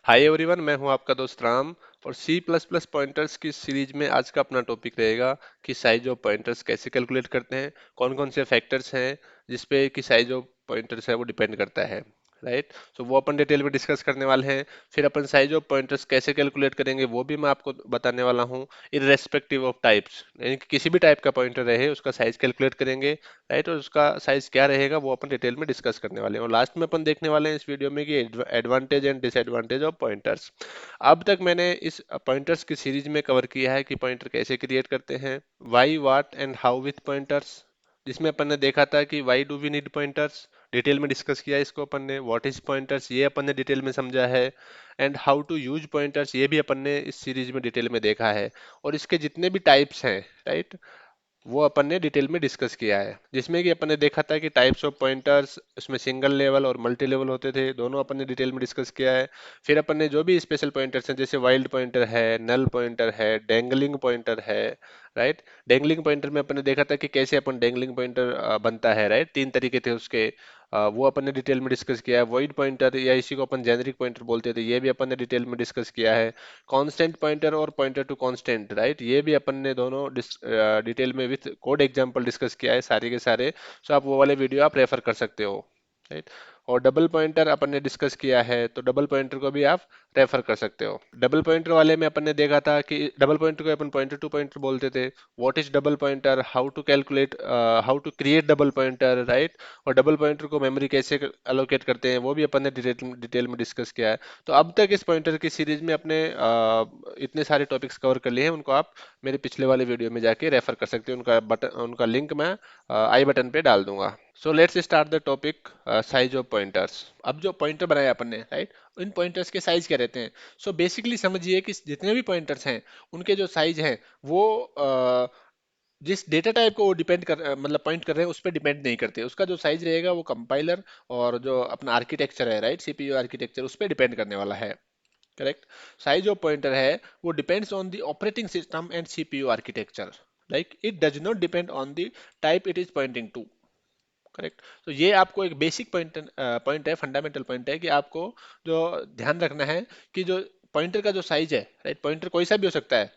Hi everyone, मैं हूं आपका दोस्त राम। और सी प्लस प्लस पॉइंटर्स की सीरीज में आज का अपना टॉपिक रहेगा कि साइज ऑफ पॉइंटर्स कैसे कैलकुलेट करते हैं, कौन कौन से फैक्टर्स हैं जिसपे कि साइज ऑफ पॉइंटर्स है वो डिपेंड करता है। राइट, तो वो अपन डिटेल में डिस्कस करने वाले हैं। फिर अपन साइज ऑफ पॉइंटर्स कैसे कैलकुलेट करेंगे वो भी मैं आपको बताने वाला हूँ, इररेस्पेक्टिव ऑफ टाइप्स, यानी कि किसी भी टाइप का पॉइंटर रहे उसका साइज कैलकुलेट करेंगे। राइट, और उसका साइज क्या रहेगा वो अपन डिटेल में डिस्कस करने वाले हैं। और लास्ट में अपन देखने वाले हैं इस वीडियो में कि advantage and disadvantage of pointers. अब तक मैंने इस पॉइंटर्स की सीरीज में कवर किया है कि पॉइंटर कैसे क्रिएट करते हैं, why what and how with pointers, जिसमें अपन ने देखा था कि why do we need pointers, detail में डिस्कस किया इसको अपन ने। व्हाट इज पॉइंटर्स, ये अपन ने डिटेल में समझा है। And how to use pointers, ये भी अपन ने इस सीरीज में डिटेल में देखा है। और इसके जितने भी टाइप्स हैं, राइट, वो अपन ने डिटेल में डिस्कस किया है, जिसमें कि अपन ने देखा था कि टाइप्स ऑफ पॉइंटर्स उसमें सिंगल लेवल और मल्टी लेवल होते थे, दोनों अपन ने डिटेल में डिस्कस किया है। फिर अपन ने जो भी स्पेशल पॉइंटर्स हैं जैसे वाइल्ड पॉइंटर है, नल पॉइंटर है, डेंगलिंग पॉइंटर है। राइट, डेंगलिंग पॉइंटर में अपन ने देखा था कि कैसे अपन डेंगलिंग पॉइंटर बनता है। राइट, तीन तरीके थे उसके। वो अपन ने डिटेल में डिस्कस किया है। वॉइड पॉइंटर या इसी को अपन जेनरिक पॉइंटर बोलते थे, ये भी अपन ने डिटेल में डिस्कस किया है। कांस्टेंट पॉइंटर और पॉइंटर टू कांस्टेंट, राइट, ये भी अपन ने दोनों डिटेल में विथ कोड एग्जांपल डिस्कस किया है सारे के सारे। सो आप वो वाले वीडियो आप रेफर कर सकते हो। राइट, और डबल पॉइंटर अपन ने डिस्कस किया है, तो डबल पॉइंटर को भी आप रेफर कर सकते हो। डबल पॉइंटर वाले में अपन ने देखा था कि डबल पॉइंटर को अपन पॉइंटर टू पॉइंटर बोलते थे। What is double pointer, how to calculate, how to create double pointer, right, और डबल पॉइंटर को मेमोरी कैसे अलोकेट करते हैं वो भी अपन ने डिटेल में डिस्कस किया है। तो अब तक इस पॉइंटर की सीरीज में अपने इतने सारे टॉपिक्स कवर कर लिए हैं, उनको आप मेरे पिछले वाले वीडियो में जाके रेफर कर सकते हैं। उनका लिंक मैं आई बटन पे डाल दूंगा। So let's start the topic, size of pointers. अब जो पॉइंटर बनाया अपन ने, राइट, इन पॉइंटर्स के साइज क्या रहते हैं। सो बेसिकली समझिए कि जितने भी पॉइंटर्स हैं उनके जो साइज हैं वो जिस डेटा टाइप को वो डिपेंड कर मतलब पॉइंट कर रहे हैं उस पर डिपेंड नहीं करते। उसका जो साइज रहेगा वो कंपाइलर और जो अपना आर्किटेक्चर है, राइट, सीपीयू आर्किटेक्चर, उस पर डिपेंड करने वाला है। करेक्ट, साइज ऑफ पॉइंटर है वो depends on the operating system and CPU architecture, like it does not depend on the type it is pointing to. Correct, तो ये आपको एक बेसिक पॉइंट है, फंडामेंटल पॉइंट है कि आपको जो ध्यान रखना है कि जो पॉइंटर का जो साइज है, राइट, पॉइंटर कोई सा भी हो सकता है।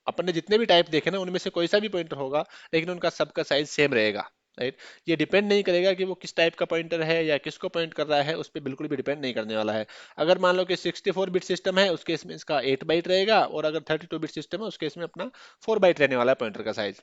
अपन ने जितने भी टाइप देखे ना उनमें से कोई सा भी पॉइंटर होगा, लेकिन उनका सबका साइज सेम रहेगा। राइट, ये डिपेंड नहीं करेगा कि वो किस टाइप का पॉइंटर है या किसको पॉइंट कर रहा है, उस पर बिल्कुल भी डिपेंड नहीं करने वाला है। अगर मान लो कि 64 बिट सिस्टम है, उस केस में इसका 8 बाइट रहेगा, और अगर 32 बिट सिस्टम है उस केस में अपना 4 बाइट रहने वाला है पॉइंटर का साइज।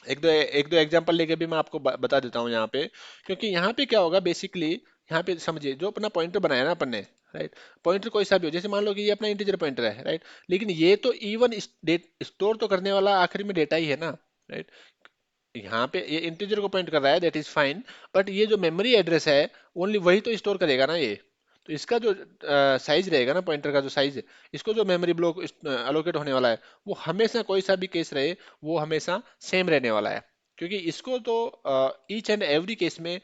एक दो एग्जांपल लेके भी मैं आपको बता देता हूँ यहाँ पे, क्योंकि यहाँ पे क्या होगा बेसिकली। यहाँ पे समझिए, जो अपना पॉइंटर बनाया ना अपन ने, राइट, पॉइंटर कोई सा भी हो, जैसे मान लो कि ये अपना इंटीजर पॉइंटर है, राइट, लेकिन ये तो इवन स्टोर तो करने वाला आखिरी में डेटा ही है ना। राइट, यहाँ पे ये इंटीजर को पॉइंट कर रहा है, दैट इज फाइन, बट ये जो मेमोरी एड्रेस है ओनली वही तो स्टोर करेगा ना ये। तो इसका जो साइज रहेगा ना, पॉइंटर का जो साइज है, इसको जो मेमोरी ब्लॉक अलोकेट होने वाला है, वो हमेशा कोई सा भी केस रहे वो हमेशा सेम रहने वाला है। क्योंकि इसको तो ईच एंड एवरी केस में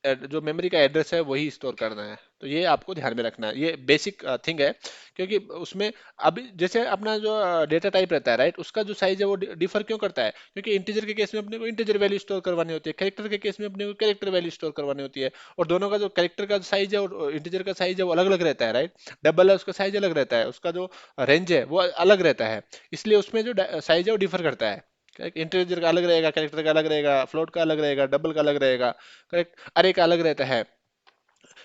जो मेमोरी का एड्रेस है वही स्टोर करना है। तो ये आपको ध्यान में रखना है, ये बेसिक थिंग है। क्योंकि उसमें अभी जैसे अपना जो डेटा टाइप रहता है, राइट, उसका जो साइज है वो डिफर क्यों करता है, क्योंकि इंटीजर के केस में अपने को इंटीजर वैल्यू स्टोर करवानी होती है, कैरेक्टर के केस में अपने को कैरेक्टर वैल्यू स्टोर करवानी होती है। और दोनों का जो कैरेक्टर का साइज है और इंटीजर का साइज है वो अलग अलग रहता है। राइट, डबल है उसका साइज अलग रहता है, उसका जो रेंज है वो अलग रहता है। इसलिए उसमें जो साइज है वो डिफर करता है। इंटीजर का अलग रहेगा, कैरेक्टर का अलग रहेगा, फ्लोट का अलग रहेगा, डबल का अलग रहेगा, करेक्ट, अरे का अलग रहता है।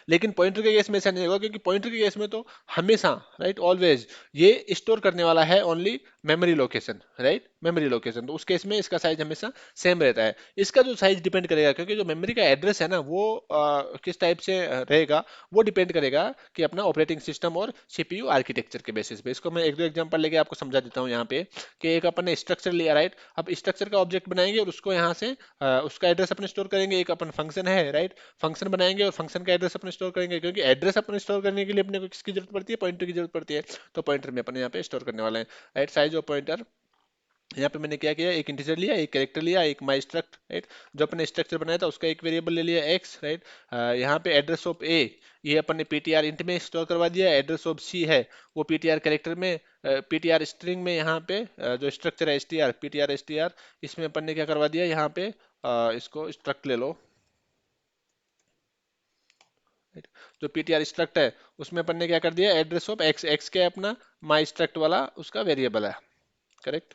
लेकिन पॉइंटर के केस में ऐसा नहीं होगा, क्योंकि पॉइंटर के केस में तो हमेशा, राइट, ऑलवेज ये स्टोर करने वाला है only memory location, right, memory location. तो उस केस में इसका साइज हमेशा सेम रहता है। इसका जो साइज डिपेंड करेगा, क्योंकि जो मेमोरी का एड्रेस है ना वो किस टाइप से रहेगा, वो डिपेंड करेगा कि अपना ऑपरेटिंग सिस्टम और सीपीयू आर्किटेक्चर के बेसिस पे। इसको मैं एक दो एग्जांपल लेके आपको समझा देता हूँ यहाँ पे, कि एक अपन ने स्ट्रक्चर लिया, राइट, अब स्ट्रक्चर का ऑब्जेक्ट बनाएंगे और उसको यहाँ से उसका एड्रेस अपने स्टोर करेंगे। एक अपन फंक्शन है, राइट, फंक्शन बनाएंगे और फंक्शन का एड्रेस अपने स्टोर करेंगे, क्योंकि एड्रेस अपने स्टोर करने के लिए अपने को किसकी जरूरत पड़ती है, पॉइंटर की जरूरत पड़ती है। तो पॉइंटर में अपने यहाँ पे स्टोर करने वाले हैं। राइट, साइज ऑफ पॉइंटर, यहाँ पे मैंने क्या किया, एक इंटीजर लिया, एक कैरेक्टर लिया, एक माई स्ट्रक्ट, राइट, जो अपने स्ट्रक्चर बनाया था उसका एक वेरिएबल ले लिया एक्स, राइट। यहाँ पे एड्रेस ऑफ ए, ये अपन ने पीटीआर इंट में स्टोर करवा दिया। एड्रेस ऑफ सी है वो पीटीआर कैरेक्टर में, पीटीआर स्ट्रिंग में, यहाँ पे जो स्ट्रक्चर है एसटीआर, पीटीआर एसटीआर, इसमें अपन ने क्या करवा दिया, यहाँ पे इसको स्ट्रक्ट ले लो, right? जो पीटीआर स्ट्रक्ट है उसमें अपन ने क्या कर दिया, एड्रेस ऑफ एक्स, एक्स क्या है अपना माई स्ट्रक्ट वाला उसका वेरिएबल है, करेक्ट।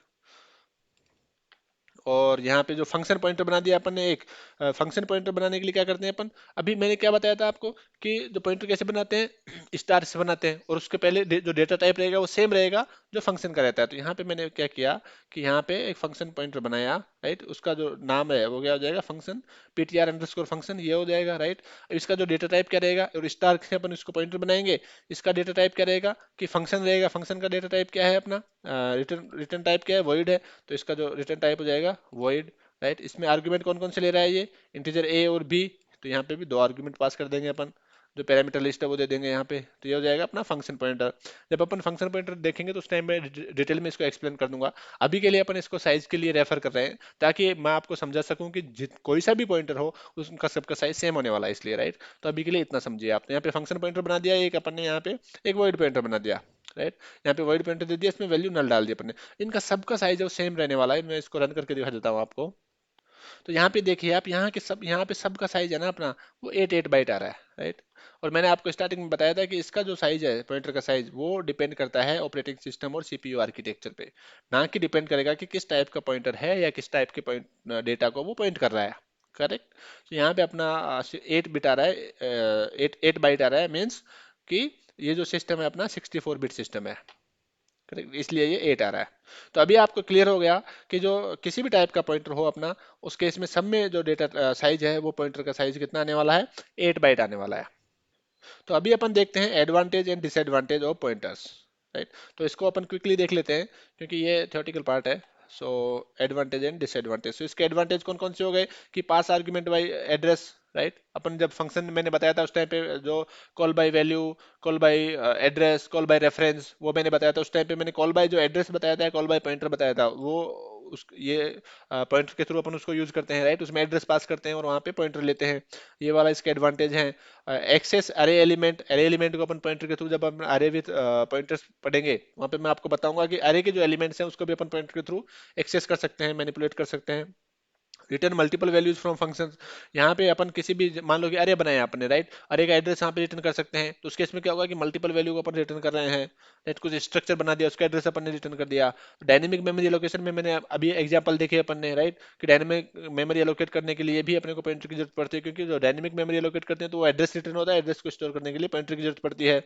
और यहाँ पे जो फंक्शन पॉइंटर बना दिया अपन ने एक, फंक्शन पॉइंटर बनाने के लिए क्या करते हैं अपन, अभी मैंने क्या बताया था आपको कि जो पॉइंटर कैसे बनाते हैं, स्टार से बनाते हैं, और उसके पहले जो डेटा टाइप रहेगा वो सेम रहेगा जो फंक्शन का रहता है। तो यहाँ पे मैंने क्या किया कि यहाँ पे एक फंक्शन पॉइंटर बनाया, राइट, उसका जो नाम है वो क्या हो जाएगा, फंक्शन पीटीआर अंडरस्कोर फंक्शन, ये हो जाएगा, राइट। इसका जो डेटा टाइप क्या रहेगा, और स्टार से अपन इसको पॉइंटर बनाएंगे, इसका डेटा टाइप क्या रहेगा कि फंक्शन रहेगा, फंक्शन का डेटा टाइप क्या है अपना, रिटर्न रिटर्न टाइप क्या है, वॉइड है, तो इसका जो रिटर्न टाइप हो जाएगा वॉइड, राइट। इसमें आर्गुमेंट कौन कौन से ले रहा है, ये इंटीजर ए और बी, तो यहाँ पे भी दो आर्गुमेंट पास कर देंगे अपन, जो पैरामीटर लिस्ट है वो दे देंगे यहाँ पे, तो ये हो जाएगा अपना फंक्शन पॉइंटर। जब अपन फंक्शन पॉइंटर देखेंगे तो उस टाइम में डिटेल में इसको एक्सप्लेन कर दूंगा। अभी के लिए अपन इसको साइज के लिए रेफर कर रहे हैं, ताकि मैं आपको समझा सकूं कि कोई सा भी पॉइंटर हो उसका सबका साइज सेम होने वाला है, इसलिए, राइट। तो अभी के लिए इतना समझिए आप। तो यहाँ पे फंक्शन पॉइंटर बना दिया एक अपन ने, यहाँ पे एक वॉइड पॉइंटर बना दिया, राइट। यहाँ पे वॉइड पॉइंटर दे दिया, इसमें वैल्यू नल डाल दी अपन ने। इनका सबका साइज है वो सेम रहने वाला है, मैं इसको रन करके दिखा देता हूँ आपको। तो यहाँ पे देखिए आप, यहाँ के सब, यहाँ पे सब का साइज है ना अपना, वो 8 8 बाइट आ रहा है, राइट। और मैंने आपको स्टार्टिंग में बताया था कि इसका जो साइज है पॉइंटर का साइज, वो डिपेंड करता है ऑपरेटिंग सिस्टम और सीपीयू आर्किटेक्चर पे, ना कि डिपेंड करेगा कि किस टाइप का पॉइंटर है या किस टाइप के पॉइंट डेटा को वो पॉइंट कर रहा है, करेक्ट। तो यहाँ पे अपना 8 बिट आ रहा है, 8 8 बाइट आ रहा है, मीन्स कि ये जो सिस्टम है अपना 64 बिट सिस्टम है, करेक्ट, इसलिए ये 8 आ रहा है। तो अभी आपको क्लियर हो गया कि जो किसी भी टाइप का पॉइंटर हो अपना, उस केस में सब में जो डेटा साइज है वो पॉइंटर का साइज कितना आने वाला है, 8 बाइट आने वाला है। तो अभी अपन देखते हैं advantage and disadvantage of pointers, right. तो इसको अपन क्विकली देख लेते हैं क्योंकि ये थ्योरेटिकल पार्ट है। सो एडवांटेज एंड डिसएडवांटेज, तो इसके एडवांटेज कौन कौन से हो गए कि pass argument by address, right. अपन जब फंक्शन मैंने बताया था उस टाइम पे, जो call by value, call by address, call by reference, वो मैंने बताया था उस टाइम पे। मैंने कॉल बाय जो एड्रेस बताया था, कॉल बाय पॉइंटर बताया था, वो उस ये पॉइंटर के थ्रू अपन उसको यूज करते हैं, राइट। उसमें एड्रेस पास करते हैं और वहाँ पे पॉइंटर लेते हैं, ये वाला इसका एडवांटेज है। एक्सेस अरे एलिमेंट, अरे एलिमेंट को अपन पॉइंटर के थ्रू जब हम अरे विथ पॉइंटर्स पढ़ेंगे, वहाँ पे मैं आपको बताऊंगा कि अरे के जो एलिमेंट्स हैं उसको भी अपन पॉइंटर के थ्रू एक्सेस कर सकते हैं, मैनिपुलेट कर सकते हैं। Return multiple values from functions, यहाँ पे अपन किसी भी, मान लो कि अरे बनाया आपने, राइट, अरे का एड्रेस यहाँ पे रिटर्न कर सकते हैं, तो उस केस में क्या होगा कि मल्टीपल वैल्यू को अपन रिटर्न कर रहे हैं, राइट। कुछ स्ट्रक्चर बना दिया, उसका एड्रेस अपन ने रिटर्न कर दिया। डायनेमिक मेमोरी एलोकेशन में मैंने अभी एग्जांपल देखे अपन ने, राइट, कि डायनेमिक मेमोरी एलोकेट करने के लिए भी अपने को पॉइंटर की जरूरत पड़ती है, क्योंकि जो डायनेमिक मेमोरी एलोकेट करते हैं तो वो एड्रेस रिटर्न होता है, एड्रेस को स्टोर करने के लिए पॉइंटर की जरूरत पड़ती है।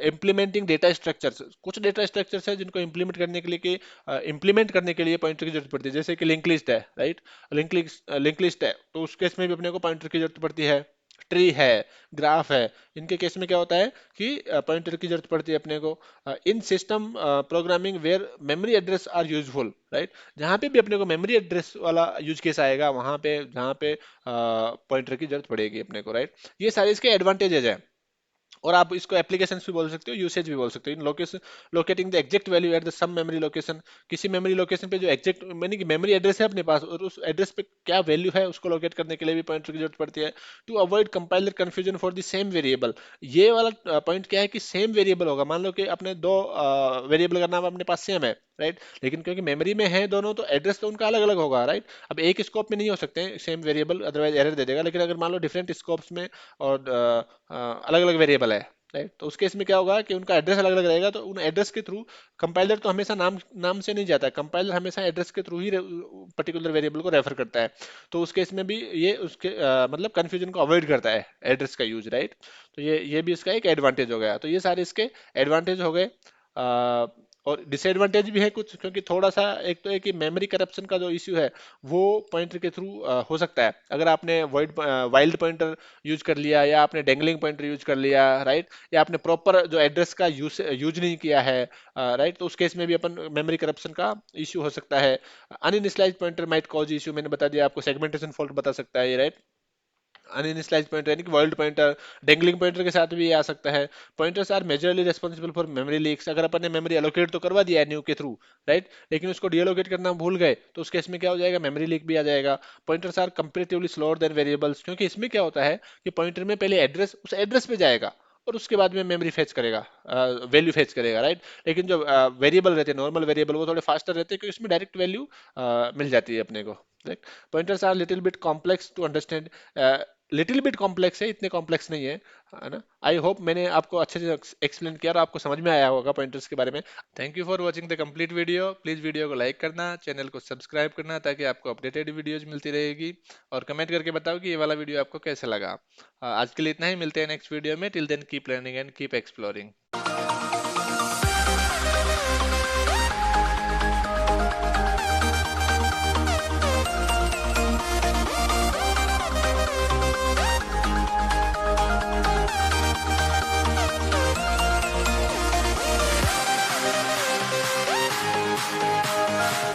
इम्प्लीमेंटिंग डेटा स्ट्रक्चर्स, कुछ डेटा स्ट्रक्चर्स है जिनको इम्प्लीमेंट करने के लिए इम्प्लीमेंट करने के लिए पॉइंटर की जरूरत पड़ती है, जैसे कि लिंक लिस्ट है, राइट। लिंक लिस्ट है तो उस केस में भी अपने को पॉइंटर की जरूरत पड़ती है। ट्री है, ग्राफ है, इनके केस में क्या होता है कि पॉइंटर की जरूरत पड़ती है अपने को। In system programming where memory address are useful, right. जहाँ पे भी अपने को मेमोरी एड्रेस वाला यूज केस आएगा, वहां पे जहाँ पे पॉइंटर की जरूरत पड़ेगी अपने को, राइट। ये सारे इसके एडवांटेजेस है। और आप इसको एप्लीकेशंस भी बोल सकते हो, यूसेज भी बोल सकते हो। In location, locating the exact value at the some memory location, किसी मेमोरी लोकेशन पे जो एग्जैक्ट मैंने कि मेमोरी एड्रेस है अपने पास, और उस एड्रेस पे क्या वैल्यू है उसको लोकेट करने के लिए भी पॉइंटर की जरूरत पड़ती है। To avoid compiler confusion for the same variable, ये वाला पॉइंट क्या है कि सेम वेरिएबल होगा, मान लो कि अपने दो वेरिएबल का नाम अपने पास सेम है, राइट, लेकिन क्योंकि मेमोरी में है दोनों, तो एड्रेस तो उनका अलग अलग होगा, राइट। अब एक स्कोप में नहीं हो सकते सेम वेरिएबल, अदरवाइज एरर दे देगा। लेकिन अगर मान लो डिफरेंट स्कोप्स में और अलग अलग वेरिएबल है, राइट, तो उस केस में क्या होगा कि उनका एड्रेस अलग अलग रहेगा, तो उन एड्रेस के थ्रू कंपाइलर तो हमेशा नाम नाम से नहीं जाता है, कंपाइलर हमेशा एड्रेस के थ्रू ही पर्टिकुलर वेरिएबल को रेफर करता है। तो उस केस में भी ये उसके मतलब कंफ्यूजन को अवॉइड करता है एड्रेस का यूज, राइट। तो ये भी इसका एक एडवांटेज हो गया। तो ये सारे इसके एडवांटेज हो गए। और डिसएडवांटेज भी है कुछ, क्योंकि थोड़ा सा, एक तो है कि मेमोरी करप्शन का जो इश्यू है वो पॉइंटर के थ्रू हो सकता है। अगर आपने वाइल्ड पॉइंटर यूज कर लिया, या आपने डेंगलिंग पॉइंटर यूज कर लिया, राइट, या आपने प्रॉपर जो एड्रेस का यूज नहीं किया है, राइट, तो उस केस में भी अपन मेमोरी करप्शन का इश्यू हो सकता है। अनइनिशियलाइज्ड पॉइंटर माइट कॉज इश्यू, मैंने बता दिया आपको, सेगमेंटेशन फॉल्ट बता सकता है ये, राइट। अनइनिशियलाइज्ड पॉइंटर यानी कि वर्ल्ड पॉइंटर, डेंगलिंग पॉइंटर के साथ भी ये आ सकता है। Pointers are majorly responsible for memory leaks, अगर अपन ने मेमोरी एलोकेट तो करवा दिया है न्यू के थ्रू, राइट, लेकिन उसको डीएलोकेट करना भूल गए, तो उस केस में क्या हो जाएगा, मेमोरी लीक भी आ जाएगा। Pointers are comparatively slower than variables, क्योंकि इसमें क्या होता है कि पॉइंटर में पहले एड्रेस, उस एड्रेस पे जाएगा और उसके बाद में मेमोरी फेच करेगा, वैल्यू फेच करेगा, राइट। लेकिन जो वेरिएबल रहते हैं, नॉर्मल वेरिएबल, वो थोड़े फास्टर रहते हैं, क्योंकि उसमें डायरेक्ट वैल्यू मिल जाती है अपने को, right. Pointers are little bit complex to understand, little bit complex है, इतने कॉम्प्लेक्स नहीं है ना। आई होप मैंने आपको अच्छे से एक्सप्लेन किया और आपको समझ में आया होगा पॉइंटर्स के बारे में। Thank you for watching the complete video. Please video को लाइक करना, चैनल को सब्सक्राइब करना ताकि आपको अपडेटेड वीडियोज मिलती रहेगी, और कमेंट करके बताओ कि ये वाला वीडियो आपको कैसा लगा। आज के लिए इतना ही, मिलते हैं नेक्स्ट वीडियो में। Till then keep learning and keep exploring.